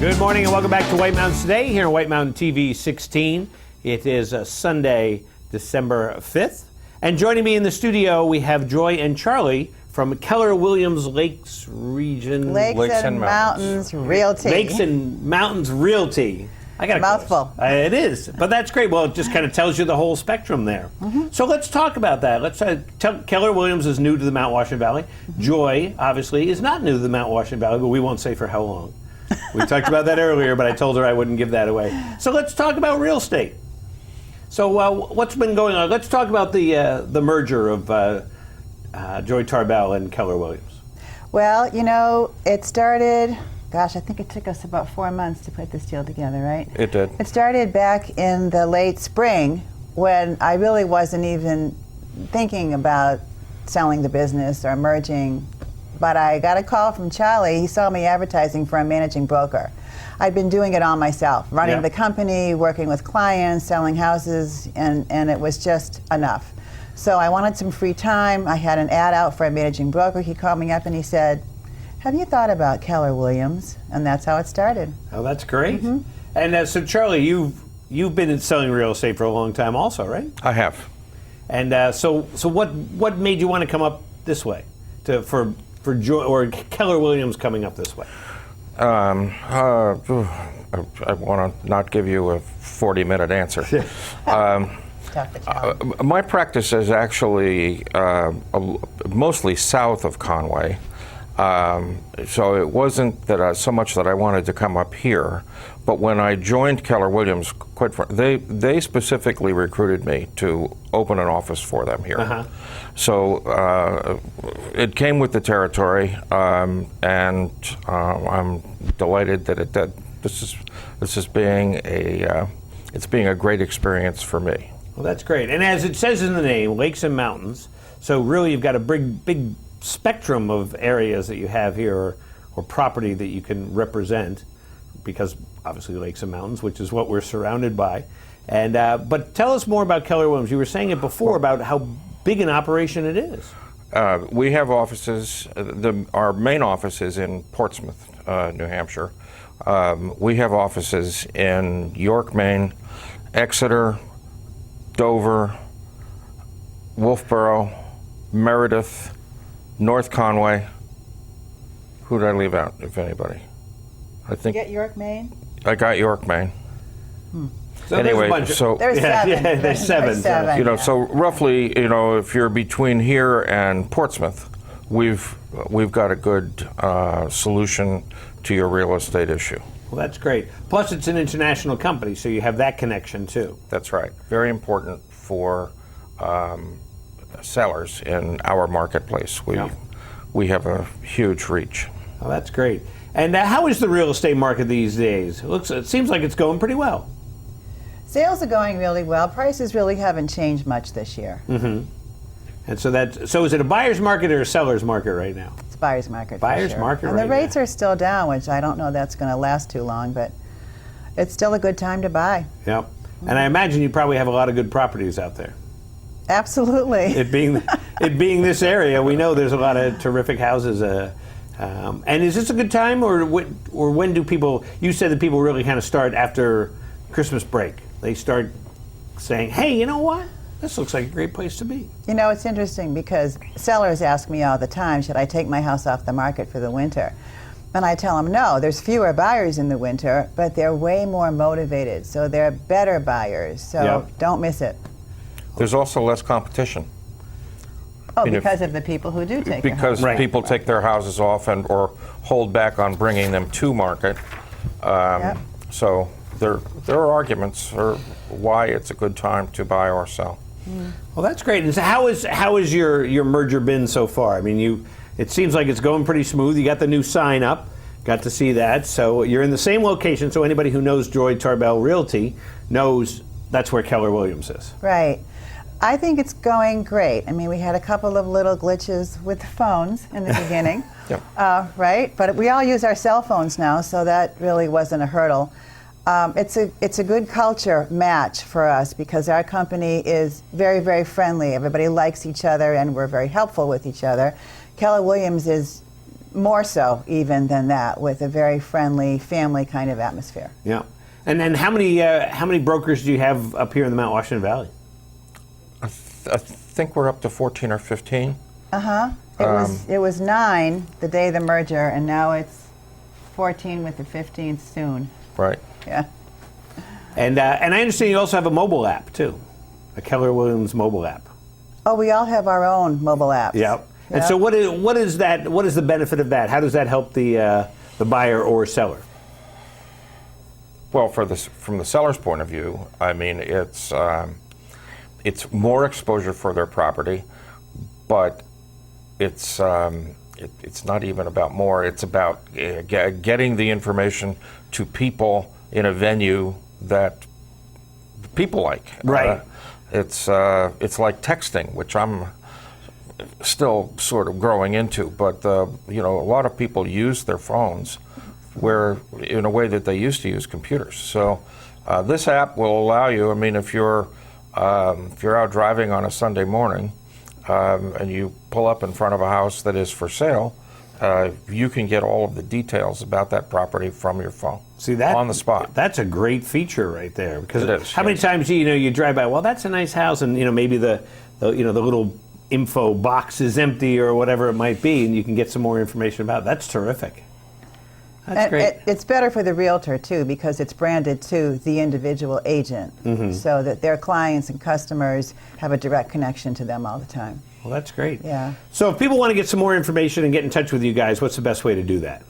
Good morning and welcome back to White Mountains Today here on White Mountain TV 16. It is Sunday, December 5th. And joining me in the studio, we have Joy and Charlie from Keller Williams Lakes Region. Lakes and Mountains Realty. Lakes and Mountains Realty. I got a mouthful. It is, but that's great. Well, it just kind of tells you the whole spectrum there. So let's talk about that. Let's Keller Williams is new to the Mount Washington Valley. Joy, obviously, is not new to the Mount Washington Valley, but we won't say for how long. We talked about that earlier, but I told her I wouldn't give that away. So let's talk about real estate. So what's been going on? Let's talk about the merger of Joy Tarbell and Keller Williams. Well, you know, it started, gosh, I think it took us about 4 months to put this deal together, right? It did. It started back in the late spring when I really wasn't even thinking about selling the business or merging. But I got a call from Charlie. He saw me advertising for a managing broker. I'd been doing it all myself, running the company, working with clients, selling houses, and it was just enough. So I wanted some free time. I had an ad out for a managing broker. He called me up and he said, "Have you thought about Keller Williams?" And that's how it started. Oh, that's great. And so Charlie, you've been selling real estate for a long time also, right? I have. And so what made you want to come up this way for Joy or Keller Williams coming up this way? I want to not give you a 40-minute answer. My practice is actually mostly south of Conway, so it wasn't that so much that I wanted to come up here. But when I joined Keller Williams, they specifically recruited me to open an office for them here. So it came with the territory, and I'm delighted that it did. This is being a great experience for me. Well, that's great. And as it says in the name, Lakes and Mountains. So really, you've got a big spectrum of areas that you have here, or property that you can represent, because obviously Lakes and Mountains, which is what we're surrounded by. And but tell us more about Keller Williams. You were saying it before about how big an operation it is. We have offices. Our main office is in Portsmouth, New Hampshire. We have offices in York, Maine, Exeter, Dover, Wolfboro, Meredith, North Conway. Who did I leave out, if anybody? I think. You get York, Maine? I got York, Maine. So anyway, there's seven. There's seven. You know, so roughly, you know, if you're between here and Portsmouth, we've got a good solution to your real estate issue. Well, that's great. Plus, it's an international company, so you have that connection too. That's right. Very important for sellers in our marketplace. We have a huge reach. Oh, that's great. And how is the real estate market these days? It seems like it's going pretty well. Sales are going really well. Prices really haven't changed much this year. And so is it a buyer's market or a seller's market right now? It's a buyer's market. Buyer's for sure. market and right the rates now. are still down, which I don't know that's going to last too long, but it's still a good time to buy. Yep. And I imagine you probably have a lot of good properties out there. Absolutely. It being this area, we know there's a lot of terrific houses. And is this a good time, or when do people? You said that people really kind of start after Christmas break. They start saying, "Hey, you know what? This looks like a great place to be." You know, it's interesting because sellers ask me all the time, should I take my house off the market for the winter? And I tell them, no, there's fewer buyers in the winter, but they're way more motivated, so they're better buyers, so don't miss it. There's also less competition. Oh, because of the people who do take Because their people take their houses off or hold back on bringing them to market. So there are arguments for why it's a good time to buy or sell. Well, that's great. And so how is your merger been so far? I mean, it seems like it's going pretty smooth. You got the new sign up. Got to see that. So you're in the same location. So anybody who knows Joy Tarbell Realty knows that's where Keller Williams is. Right. I think it's going great. I mean, we had a couple of little glitches with the phones in the beginning, right? But we all use our cell phones now, so that really wasn't a hurdle. It's a good culture match for us because our company is very, very friendly. Everybody likes each other, and we're very helpful with each other. Keller Williams is more so even than that, with a very friendly family kind of atmosphere. Yeah. And then how many brokers do you have up here in the Mount Washington Valley? I think we're up to 14 or 15. It was 9 the day of the merger, and now it's 14 with the 15th soon. Right. Yeah. And I understand you also have a mobile app too, a Keller Williams mobile app. Oh, we all have our own mobile apps. Yep. And so what is that? What is the benefit of that? How does that help the buyer or seller? Well, from the seller's point of view, I mean, it's more exposure for their property, but it's not even about more. It's about getting the information to people in a venue that people like. Right. It's like texting, which I'm still sort of growing into, but a lot of people use their phones where in a way that they used to use computers. So this app will allow you. I mean, if you're out driving on a Sunday morning and you pull up in front of a house that is for sale, you can get all of the details about that property from your phone. See that on the spot. That's a great feature right there. Because it is. How many times you drive by? Well, that's a nice house, and maybe the little info box is empty or whatever it might be, and you can get some more information about it. That's terrific. That's great. It's better for the realtor too, because it's branded to the individual agent, so that their clients and customers have a direct connection to them all the time. Well, that's great. Yeah. So if people want to get some more information and get in touch with you guys, what's the best way to do that?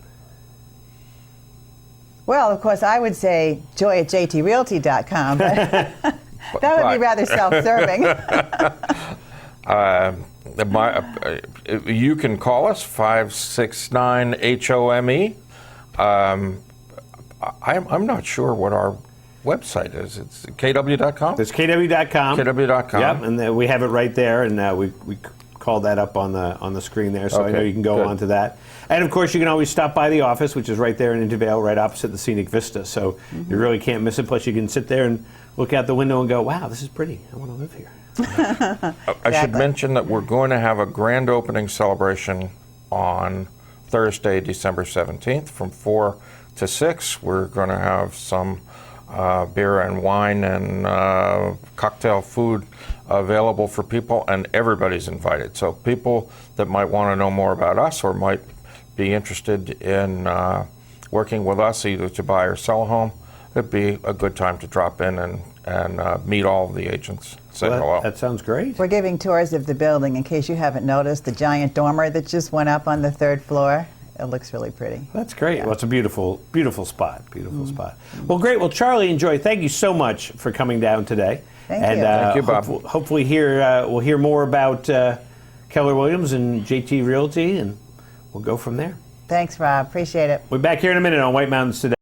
Well, of course, I would say joy@jtrealty.com, but that would be rather self-serving. You can call us 569-HOME. I'm not sure what our website is. It's kw.com. It's kw.com. kw.com. Yep, and we have it right there, and we called that up on the screen there, so I Okay, know you can go good. onto that. And of course, you can always stop by the office, which is right there in Intervale, right opposite the Scenic Vista. So you really can't miss it. Plus, you can sit there and look out the window and go, "Wow, this is pretty. I want to live here." I should mention that we're going to have a grand opening celebration on Thursday, December 17th from 4 to 6. We're going to have some beer and wine and cocktail food available for people, and everybody's invited. So people that might want to know more about us or might be interested in working with us either to buy or sell a home, it'd be a good time to drop in and meet all of the agents. Say hello. That sounds great. We're giving tours of the building. In case you haven't noticed, the giant dormer that just went up on the 3rd floor. It looks really pretty. That's great. Yeah. Well, it's a beautiful, beautiful spot. Beautiful spot. Well, great. Well, Charlie and Joy, thank you so much for coming down today. Thank you. Thank you, Bob. Hopefully we'll hear more about Keller Williams and JT Realty, and we'll go from there. Thanks, Rob. Appreciate it. We're back here in a minute on White Mountains Today.